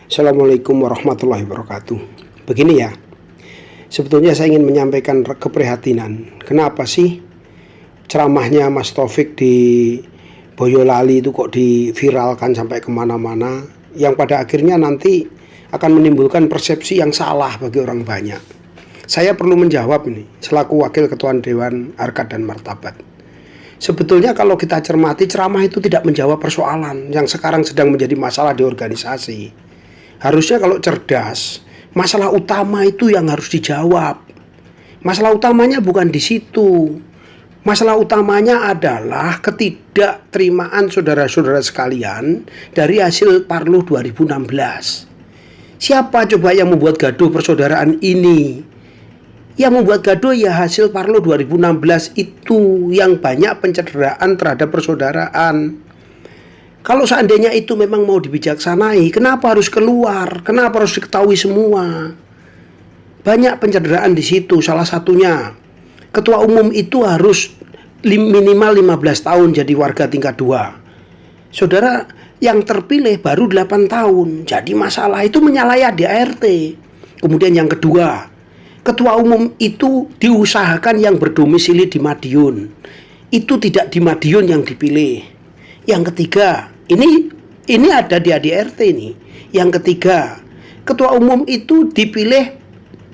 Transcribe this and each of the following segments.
Assalamualaikum warahmatullahi wabarakatuh. Begini ya, sebetulnya saya ingin menyampaikan keprihatinan. Kenapa sih ceramahnya Mas Taufik di Boyolali itu kok diviralkan sampai kemana-mana, yang pada akhirnya nanti akan menimbulkan persepsi yang salah bagi orang banyak. Saya perlu menjawab ini, selaku Wakil Ketua Dewan Harkat dan Martabat. Sebetulnya kalau kita cermati, ceramah itu tidak menjawab persoalan yang sekarang sedang menjadi masalah di organisasi. Harusnya kalau cerdas, masalah utama itu yang harus dijawab. Masalah utamanya bukan di situ. Masalah utamanya adalah ketidakterimaan saudara-saudara sekalian dari hasil Parlo 2016. Siapa coba yang membuat gaduh persaudaraan ini? Yang membuat gaduh ya hasil Parlo 2016 itu, yang banyak pencederaan terhadap persaudaraan. Kalau seandainya itu memang mau dibijaksanai, kenapa harus keluar? Kenapa harus diketahui semua? Banyak pencederaan di situ. Salah satunya, ketua umum itu harus minimal 15 tahun jadi warga tingkat 2. Saudara yang terpilih baru 8 tahun. Jadi masalah itu menyalahi ADART. Kemudian yang kedua, ketua umum itu diusahakan yang berdomisili di Madiun. Itu tidak di Madiun yang dipilih. Yang ketiga, ini ada di ADART ini. Yang ketiga, ketua umum itu dipilih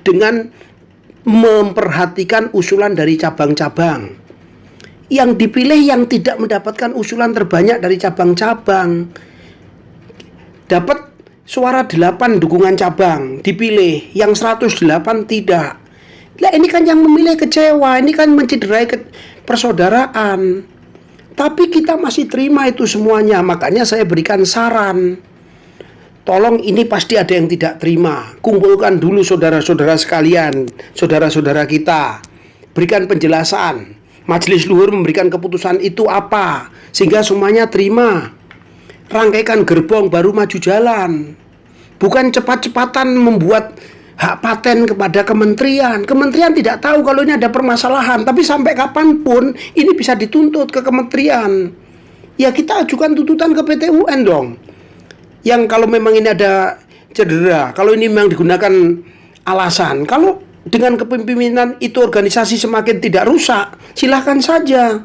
dengan memperhatikan usulan dari cabang-cabang. Yang dipilih yang tidak mendapatkan usulan terbanyak dari cabang-cabang. Dapat suara 8 dukungan cabang dipilih, yang 108 tidak. Lah ini kan yang memilih kecewa, ini kan mencederai persaudaraan. Tapi kita masih terima itu semuanya. Makanya saya berikan saran, tolong, ini pasti ada yang tidak terima. Kumpulkan dulu saudara-saudara sekalian, saudara-saudara kita, berikan penjelasan. Majelis Luhur memberikan keputusan itu apa, sehingga semuanya terima. Rangkaikan gerbong baru maju jalan. Bukan cepat-cepatan membuat hak paten kepada kementerian. Kementerian tidak tahu kalau ini ada permasalahan. Tapi sampai kapanpun ini bisa dituntut ke kementerian. Ya kita ajukan tuntutan ke PT UN dong. Yang kalau memang ini ada cedera, kalau ini memang digunakan alasan, kalau dengan kepemimpinan itu organisasi semakin tidak rusak, silahkan saja.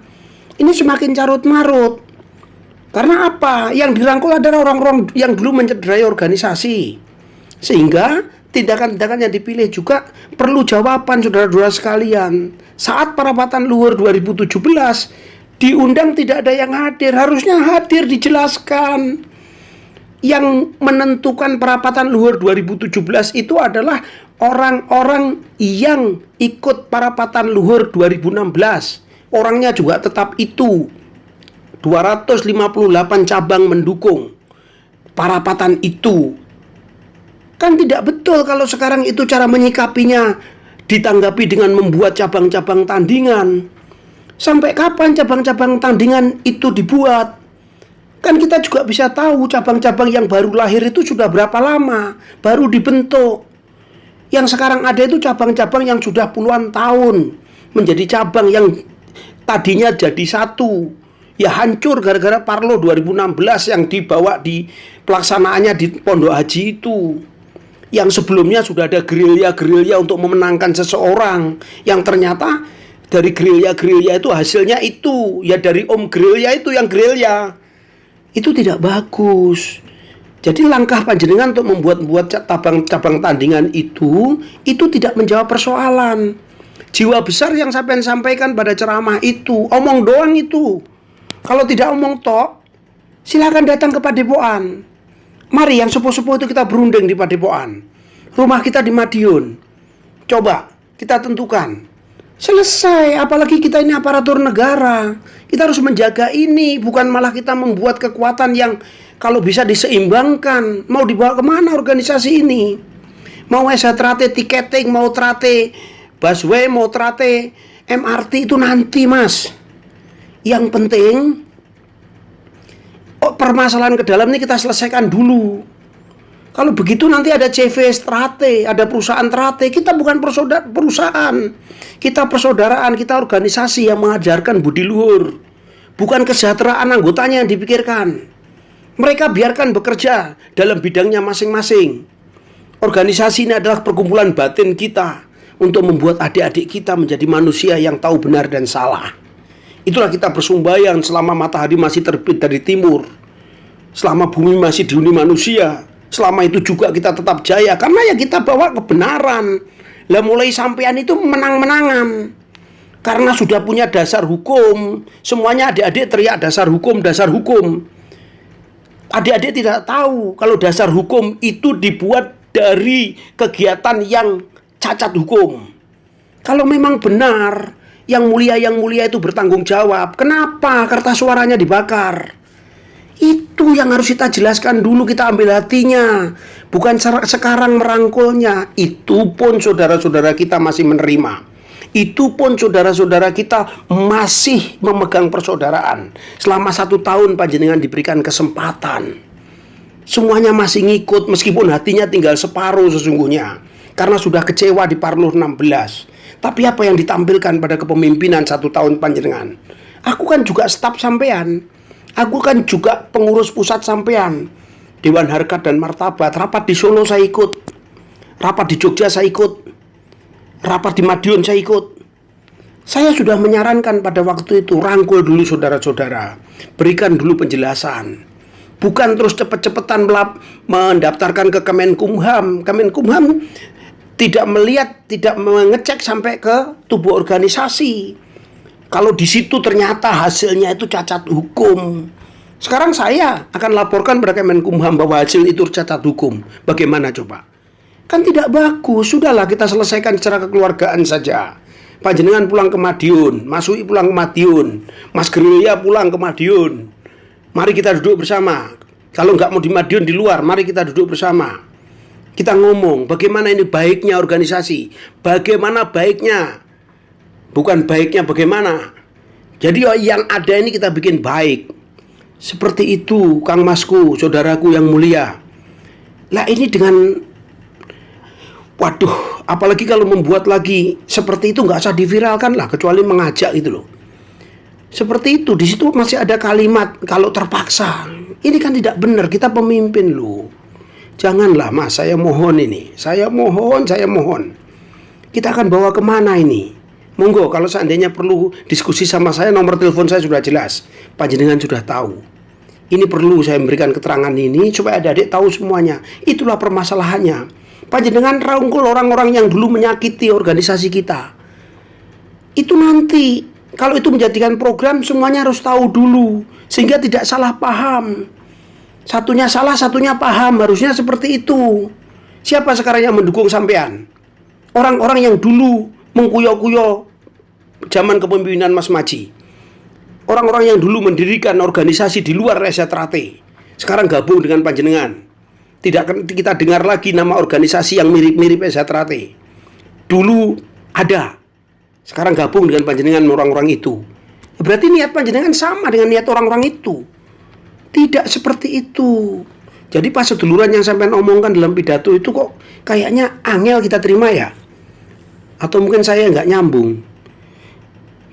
Ini semakin carut-marut. Karena apa? Yang dirangkul adalah orang-orang yang dulu mencederai organisasi. Sehingga tindakan-tindakan yang dipilih juga perlu jawaban, saudara-saudara sekalian. Saat parapatan luhur 2017 diundang tidak ada yang hadir. Harusnya hadir, dijelaskan. Yang menentukan parapatan luhur 2017 itu adalah orang-orang yang ikut parapatan luhur 2016. Orangnya juga tetap itu. 258 cabang mendukung parapatan itu. Kan tidak betul kalau sekarang itu cara menyikapinya ditanggapi dengan membuat cabang-cabang tandingan. Sampai kapan cabang-cabang tandingan itu dibuat? Kan kita juga bisa tahu cabang-cabang yang baru lahir itu sudah berapa lama baru dibentuk. Yang sekarang ada itu cabang-cabang yang sudah puluhan tahun menjadi cabang, yang tadinya jadi satu, ya hancur gara-gara Parlo 2016 yang dibawa di pelaksanaannya di Pondok Haji itu. Yang sebelumnya sudah ada gerilya-gerilya untuk memenangkan seseorang, yang ternyata dari gerilya-gerilya itu hasilnya itu, ya dari om gerilya itu yang gerilya. Itu tidak bagus. Jadi langkah panjenengan untuk membuat cabang-cabang tandingan itu tidak menjawab persoalan. Jiwa besar yang saya sampaikan pada ceramah itu, omong doang itu. Kalau tidak omong tok, silakan datang ke Padepokan. Mari yang sepuh-sepuh itu kita berunding di Padepokan. Rumah kita di Madiun. Coba kita tentukan. Selesai, apalagi kita ini aparatur negara. Kita harus menjaga ini, bukan malah kita membuat kekuatan yang kalau bisa diseimbangkan. Mau dibawa kemana organisasi ini? Mau trate tiketing, mau trate busway, mau trate MRT, itu nanti mas. Yang penting permasalahan ke dalam ini kita selesaikan dulu. Kalau begitu nanti ada CV Strate, ada perusahaan Trate. Kita bukan perusahaan, kita persaudaraan, kita organisasi yang mengajarkan budi luhur. Bukan kesejahteraan anggotanya yang dipikirkan. Mereka biarkan bekerja dalam bidangnya masing-masing. Organisasi ini adalah perkumpulan batin kita untuk membuat adik-adik kita menjadi manusia yang tahu benar dan salah. Itulah kita bersembahyang selama matahari masih terbit dari timur, selama bumi masih dihuni manusia. Selama itu juga kita tetap jaya, karena ya kita bawa kebenaran. Lah mulai sampean itu menang-menangan, karena sudah punya dasar hukum. Semuanya adik-adik teriak dasar hukum, dasar hukum. Adik-adik tidak tahu kalau dasar hukum itu dibuat dari kegiatan yang cacat hukum. Kalau memang benar yang mulia itu bertanggung jawab, kenapa kertas suaranya dibakar? Itu yang harus kita jelaskan dulu, kita ambil hatinya, bukan sekarang merangkulnya. Itu pun saudara-saudara kita masih menerima. Itu pun saudara-saudara kita masih memegang persaudaraan. Selama 1 tahun panjenengan diberikan kesempatan. Semuanya masih ngikut, meskipun hatinya tinggal separuh sesungguhnya, karena sudah kecewa di Parlur 16. Tapi apa yang ditampilkan pada kepemimpinan 1 tahun panjenengan? Aku kan juga staf sampean. Aku kan juga pengurus pusat sampean. Dewan Harkat dan Martabat. Rapat di Solo saya ikut. Rapat di Jogja saya ikut. Rapat di Madiun saya ikut. Saya sudah menyarankan pada waktu itu, rangkul dulu saudara-saudara. Berikan dulu penjelasan. Bukan terus cepet-cepetan mendaftarkan ke Kemenkumham. Kemenkumham tidak melihat, tidak mengecek sampai ke tubuh organisasi. Kalau di situ ternyata hasilnya itu cacat hukum. Sekarang saya akan laporkan pada Kemenkumham bahwa hasil itu cacat hukum. Bagaimana coba? Kan tidak bagus. Sudahlah, kita selesaikan secara kekeluargaan saja. Panjenengan pulang ke Madiun, Mas Ui pulang ke Madiun, Mas Gerilya pulang ke Madiun. Mari kita duduk bersama. Kalau nggak mau di Madiun, di luar, mari kita duduk bersama. Kita ngomong bagaimana ini baiknya organisasi, bagaimana baiknya, bukan baiknya bagaimana. Jadi yang ada ini kita bikin baik. Seperti itu, Kang Masku, saudaraku yang mulia. Lah ini dengan, waduh, apalagi kalau membuat lagi seperti itu nggak usah diviralkan lah, kecuali mengajak gitu loh. Seperti itu, di situ masih ada kalimat kalau terpaksa. Ini kan tidak benar, kita pemimpin loh. Janganlah Mas, saya mohon ini. Saya mohon. Kita akan bawa kemana ini? Monggo, kalau seandainya perlu diskusi sama saya, nomor telepon saya sudah jelas. Panjenengan sudah tahu. Ini perlu saya memberikan keterangan ini supaya adik-adik tahu semuanya. Itulah permasalahannya. Panjenengan rangkul orang-orang yang dulu menyakiti organisasi kita. Itu nanti, kalau itu menjadikan program, semuanya harus tahu dulu, sehingga tidak salah paham. Satunya salah, satunya paham. Harusnya seperti itu. Siapa sekarang yang mendukung sampean? Orang-orang yang dulu mengkuyo-kuyo zaman kepemimpinan Mas Maji. Orang-orang yang dulu mendirikan organisasi di luar Reza Trate. Sekarang gabung dengan panjenengan. Tidak kita dengar lagi nama organisasi yang mirip-mirip Reza Trate. Dulu ada. Sekarang gabung dengan panjenengan orang-orang itu. Berarti niat panjenengan sama dengan niat orang-orang itu. Tidak seperti itu. Jadi pas seduluran yang sampean omongkan dalam pidato itu kok kayaknya angel kita terima ya? Atau mungkin saya nggak nyambung.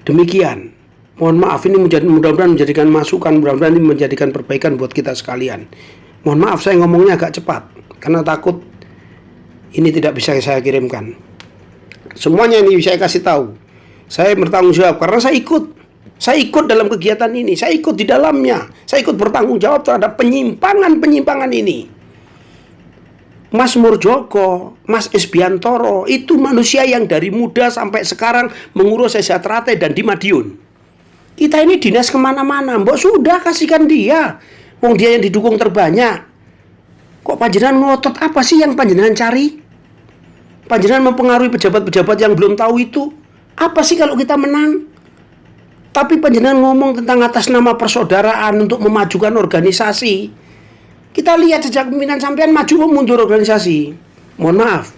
Demikian. Mohon maaf, ini mudah-mudahan menjadikan masukan, mudah-mudahan ini menjadikan perbaikan buat kita sekalian. Mohon maaf saya ngomongnya agak cepat, karena takut ini tidak bisa saya kirimkan. Semuanya ini saya kasih tahu. Saya bertanggung jawab karena saya ikut. Saya ikut dalam kegiatan ini. Saya ikut di dalamnya. Saya ikut bertanggung jawab terhadap penyimpangan-penyimpangan ini. Mas Murjoko, Mas Esbiantoro, itu manusia yang dari muda sampai sekarang mengurus Reza Trate dan di Madiun. Kita ini dinas kemana-mana. Mbok sudah kasihkan dia. Wong dia yang didukung terbanyak. Kok panjenengan ngotot? Apa sih yang panjenengan cari? Panjenengan mempengaruhi pejabat-pejabat yang belum tahu itu. Apa sih kalau kita menang? Tapi panjenengan ngomong tentang atas nama persaudaraan untuk memajukan organisasi. Kita lihat sejak pimpinan sampean maju mundur organisasi. Mohon maaf.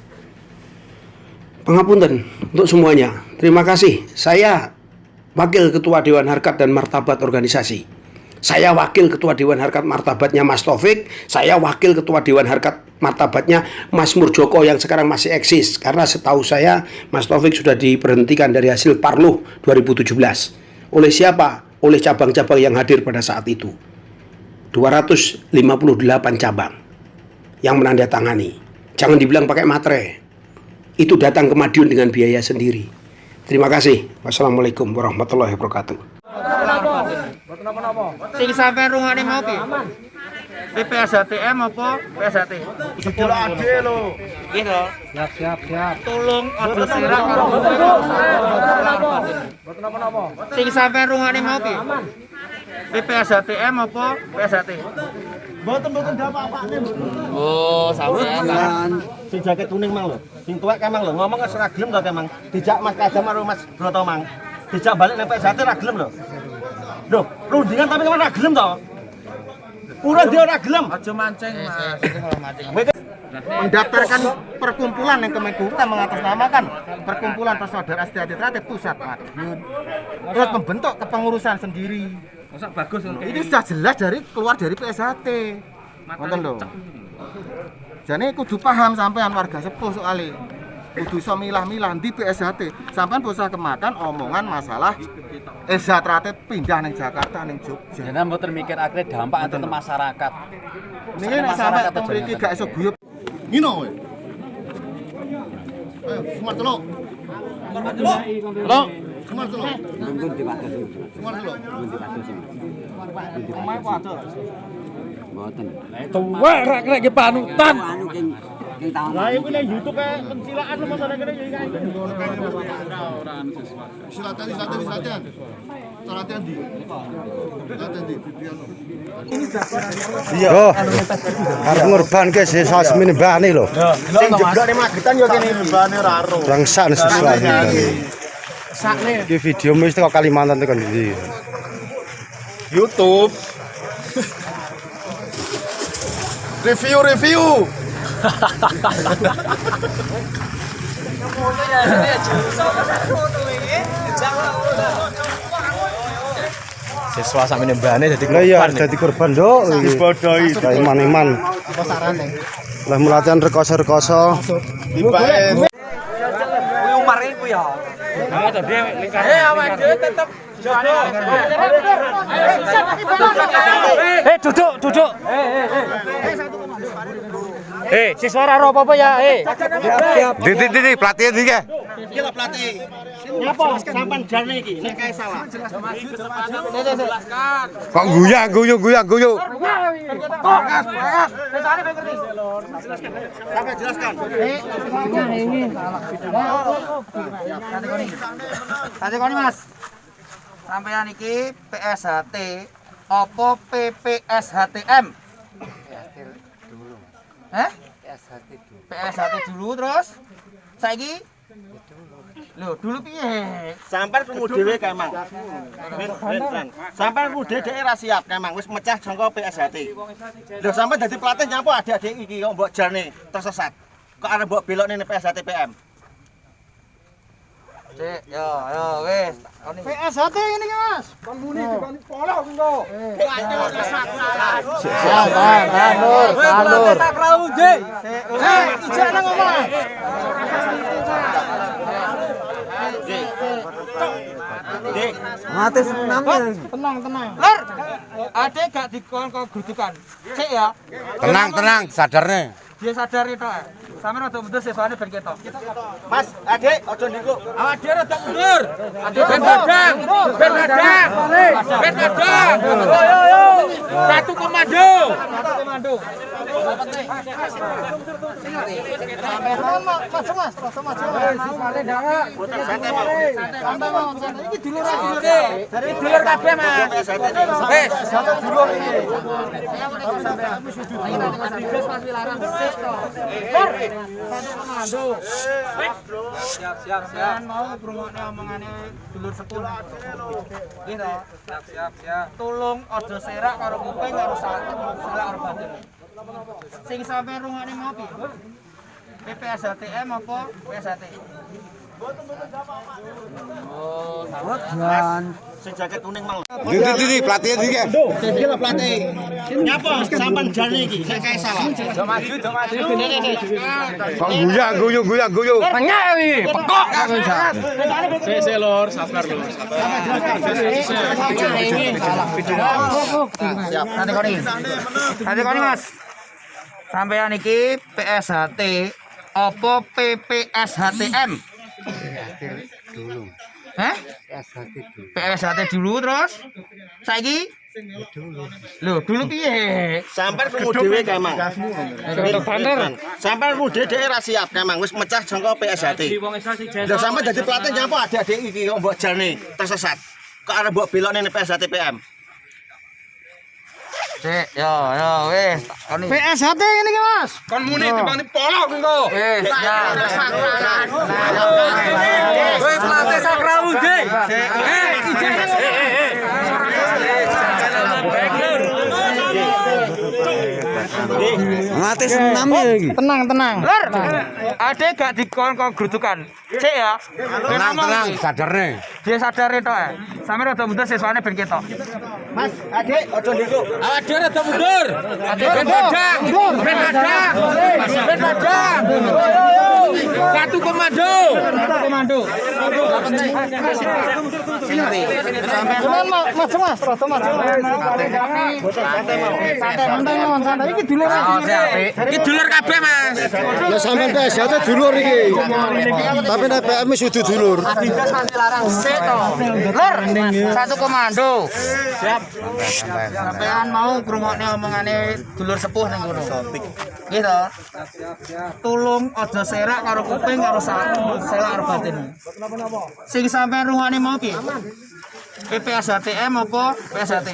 Pangapunten untuk semuanya. Terima kasih. Saya Wakil Ketua Dewan Harkat dan Martabat Organisasi. Saya Wakil Ketua Dewan Harkat Martabatnya Mas Taufik. Saya Wakil Ketua Dewan Harkat Martabatnya Mas Murjoko yang sekarang masih eksis. Karena setahu saya Mas Taufik sudah diberhentikan dari hasil Parluh 2017. Oleh siapa? Oleh cabang-cabang yang hadir pada saat itu. 258 cabang yang menandatangani. Jangan dibilang pakai materai. Itu datang ke Madiun dengan biaya sendiri. Terima kasih. Wassalamualaikum warahmatullahi wabarakatuh. Sing sampean rungokne mau piye? PSHTM apa PSHT? Judul ade lho. Nggih to. Siap. Tolong aja serak karo Mboten napa-napa. sing sampean rungokne mau piye? PSHTM apa PSHT? Mboten apa-apane. Oh, sampean. Sing jaket kuning mang lho. Sing tuwek kemang lho, ngomong wis ora gelem to kemang. Dijak Mas Kadam karo Mas Broto mang. Dijak balik nek PSHT ora gelem lho. Lho, rundingan tapi kemang ora gelem to. Pura dia ora gelem. Aja mancing, Mas. Mendaftarkan perkumpulan yang Kemenku kita mengatasnamakan perkumpulan persaudaraan Astiati Teratit Pusat Madiun. Terus membentuk kepengurusan sendiri. Masa bagus Ini sudah jelas keluar dari PSHT. Ngoten lho. Jane kudu paham sampean warga sepuh soalnya. Kudu iso milah-milah di PSHT. Sampean bisa kemakan omongan masalah Teratit pindah ning Jakarta ning Jogja. Jangan mboten mikir akhirnya dampak untuk masyarakat. Niki nek sampe mriki gak iso guyub. Ngino kowe. Ayo, Semar Teluk. Teluk. Semar Teluk. Nunggu dibatasi. Semar Teluk. Nunggu dibatasi. Omahe ku ada. Mboten. Tuwa rak rek ki panutan. Lah iku ning YouTube e pencilaan lu masane kene ya iki. Silatan. Latihan di. Iya. Arep ngorbanke sesas mbane lho. Sing jeblok ning Magetan yo kene mbane ora ero. Rangsan sesuatu. Sakne. Iki video mesti kok Kalimantan tekan ndi. YouTube. Review. Siswa sak menembane dadi Lah iya dadi korban nduk iki. Dibodohi. Iman-iman. Apa sarane? Lah melatihan rekoso-rekoso. Dibae. Umar iku ya. Awake dhewe tetep duduk. Siswa ora apa-apa ya, Titik pelatihan iki. Iki lho pelatih. Nyapa sampean jane iki nek kae salah. Kok guyu. Sampai jelaskan. Tadi koni Mas. Sampean iki PSHT apa PPSHTM? PSHT dulu terus saiki lho dulu piye? Sampean krungu dhewe kae mang. Sampean krungu dhewe ra siap kae mang wis mecah saka PSHT. Lho sampean dadi pelatih nyapa adik-adik iki kok mbok jarne tersesat. Kok arep mbok belokne ning PSHT PM. Cek, yo wis. PSHT ini Mas. Pembuni dibalik pola engko. Tanur. Sakrawu, Dik. Ijak nang omah. Dik. Mati senamnya. Tenang. Lur. Ade gak dikon kok grudukan. Cek ya. Tenang sadarne. Dia sadar itu. Sampeyan rada mundur siswane ben ketok. Mas, adik aja niku. Awak dhewe rada mundur. Ade ben kadang. Yo. Satu komando. Iki dulur dari dulur kabeh, Mas. Wis, satu dulur iki. Siap. Mau ngrungokne omongane dulur sepuh. Nggih to? Siap. Tolong aja serak karo kuping karo salah karo batin. Sing sampeyan rungokne mau piye? PPSHTM apa PSHT? Sing jaket kuning mang. Di pelatihan iki. Iki lho pelatih. Nyapa sampean jane iki? Saya kae salah. Do maju. Kok guyu. Nyek iki, pekok. Sik lur, sabar lur, Siap. Nanti koni Mas. Sampean iki PSHT apa PPSHTM? Hah? PSHT dulu terus saiki dulu piye? Sampean krungu dhewe kae mang. Sampean krungu dhewe ra siap kae mang wis mecah jangka PSHT. Lho sampean dadi pelatih nyapa adik-adik iki kok mbok jalne tersesat. Kok arep mbok belokne PSHT PM. Sik, yo wis. Koni. PSHT ngene iki Mas. Kon muni timbang polok engko. Wis, ya. Wis pelatih sakramu, Dik. Ngatih senam iki. Tenang. Lur. Ade gak dikon grudukan. Sik ya. Tenang, sadarne. Dia sadar tok ya. Sampe rada mundur siswane ben ketok. Mas, adik aja ndiko. Awak dhewe rada mundur. Ade ben padang. Ben padang. Satu komando. Mas, rada maju. Santai iki dulur. Iki dulur kabeh, Mas. Lah sampean PSHT dulur iki. Tapi nek PM wis kudu dulur. Sik to. Lur, satu komando. Siap. Sampean mau ngrungokne omongane dulur sepuh ning kono. Nggih to. Tulung aja serak karo kuping karo selak karo batin. Sing sampean rungokne mau piye? PPSHTM apa PSHT?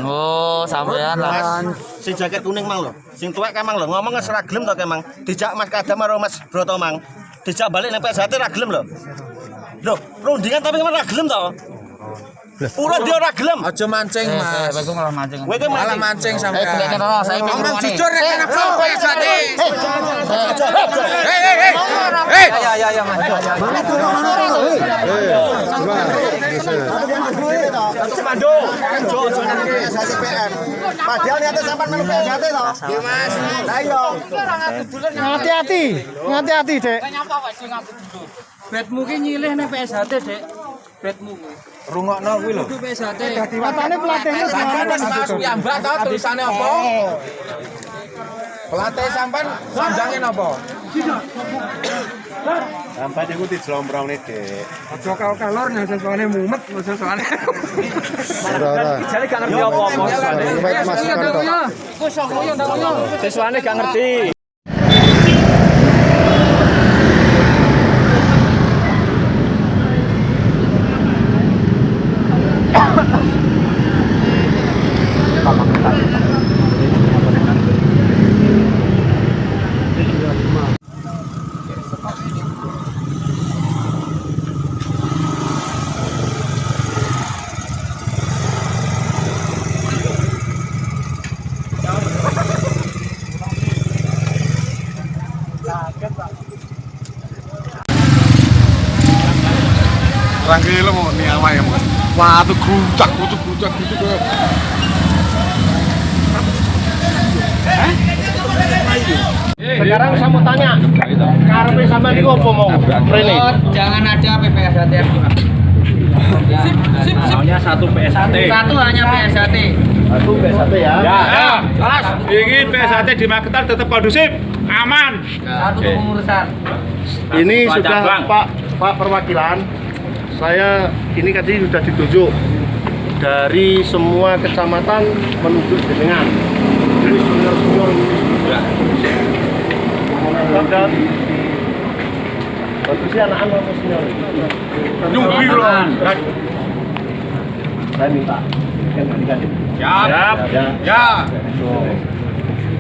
Oh, sampean lah. Sing jaket kuning mang lho. Sing tuwek kae mang lho. Ngomong wis ra gelem to kae mang. Dijak Mas Kadam karo Mas Broto mang. Dijak balik nang PSHT ra gelem lho. Lho, rundingan tapi ra gelem to. Pura dia ora gelem. Aja mancing, Mas. Kowe malah mancing. Kowe malah mancing sampean. Saiki ngomong jujur nek ana PSHT. Ya, Mas. Semando. Ojo nang PSHT PM. Padahal niate sampean melu PSHT to. Nggih, Mas. Lah iya. Ngati-ati, Dek. Betmu ki nyilih ning PSHT, Dek. Betmu. Rungokno kuwi lho. PSHT. Matane pelatihnya Sampeyan wis Mas piyambak to tulisane apa? Pelatih sampean sanjange napa? Sampai niku dijlomprone, Dik. Aja kalor nek sesuane mumet, aja soalé. Ora. Jare gak ngerti apa-apa. Wis masukan tok. Wis ngoyo ndak ngoyo. Siswane gak ngerti. Rangke lo mau nih awake. Wah, tuh grutak gitu. Sekarang saya mau tanya. Karepe sampean niku apa mau? Rene. Jangan ada PPSHT. Maunya satu PSHT. Satu hanya PSHT. Satu PSHT ya. Ya. Mas, ini PSHT di Magetan tetap kondusif, aman. Satu kepengurusan. Ini sudah Bang. Pak perwakilan. Saya ini tadi sudah ditunjuk dari semua kecamatan menuju jenengan. Jadi senior dan bagusnya anak-anak apa senior? Nyubi loh. Saya minta ganti-ganti. Siap. Ya.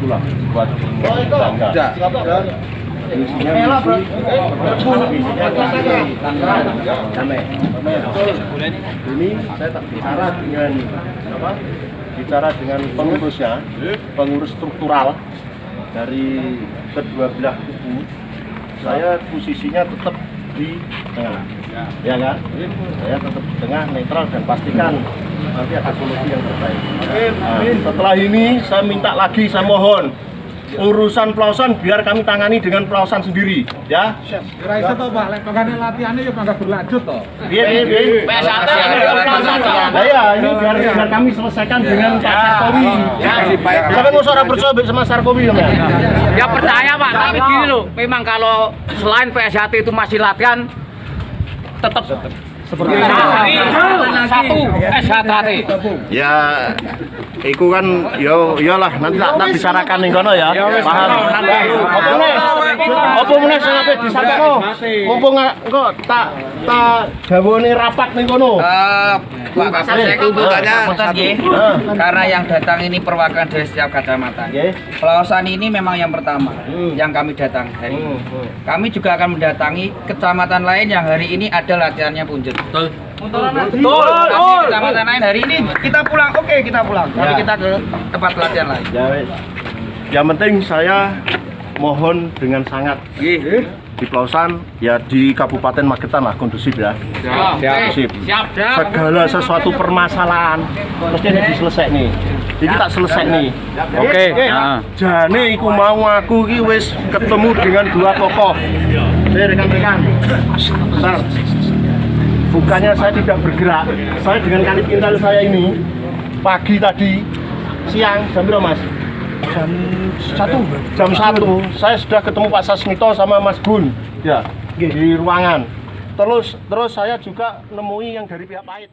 Itulah buat bangga. Ini saya tak bicara dengan apa? Bicara dengan pengurusnya, pengurus struktural dari kedua belah kubu. saya posisinya tetap di tengah, ya kan? Saya tetap di tengah, netral dan pastikan nanti ada solusi yang terbaik. Nah, setelah ini saya minta lagi, saya mohon urusan pelausan biar kami tangani dengan pelausan sendiri, ya. Ora iso to, Pak, lek kangane latihannya ya bangga berlanjut to. Piye. Nah ya, ini biar kami selesaikan dengan Pak Sarkowi. Sampai mau suara percaya sama Sarkowi ya, Mas? Ya percaya Pak, tapi gini loh, memang kalau selain PSHT itu masih latihan, tetap seperti ini. Satu SHT. Ya, iku kan iyalah nanti tak bicarakan ning kono ya. Paham. Apa meneh sing ape disampaikan? Mumpung engko tak gawone rapat ning kono. Pak Kapolsek itu karena yang datang ini perwakilan dari setiap kecamatan. Pelausan ini memang yang pertama yang kami datang hari ini. Kami juga akan mendatangi kecamatan lain yang hari ini ada latihannya punjut. Betul. Kecamatan lain hari ini kita pulang, oke kita pulang. Tapi kita ke tempat latihan lain. Ya wes. Yang penting saya mohon dengan sangat di pelausan ya di Kabupaten Magetan lah kondusif ya. Kondusif. Segala sesuatu permasalahan mesti diselesaikan nih. Ini tak selesai nih. Oke. Jane iku mau aku iki wis ketemu dengan dua tokoh. Rekan-rekan. Bentar. Bukannya saya tidak bergerak. Saya dengan kanit intel saya ini pagi tadi siang jam berapa Mas? Jam 1 saya sudah ketemu Pak Sasmito sama Mas Gun ya di ruangan. Terus saya juga nemui yang dari pihak Pahit.